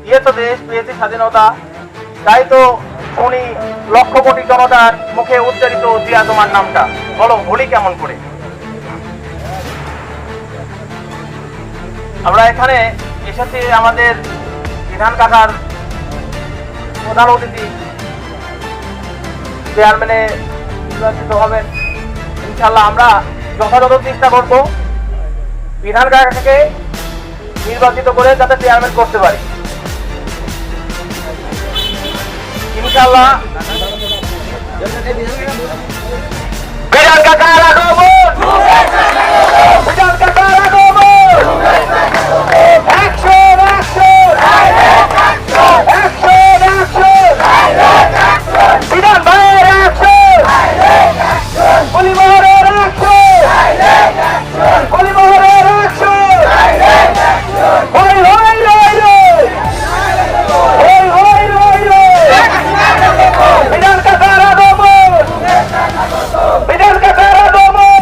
দিয়েছো দেশ, পেয়েছি স্বাধীনতা, তাই তো শুনি লক্ষ কোটি জনতার মুখে উচ্চারিত জিয়া তোমার নামটা। বলো ভুলি কেমন করে? আমরা এখানে এসেছি আমাদের বিধান কাকার প্রধান অতিথি চেয়ারম্যানে নির্বাচিত হবেন। ইনশাল্লাহ আমরা যথাযথ চেষ্টা করব বিধান কাকাকে নির্বাচিত করে যাতে চেয়ারম্যান করতে পারি। ইনশাল্লাহ বিধান কাকা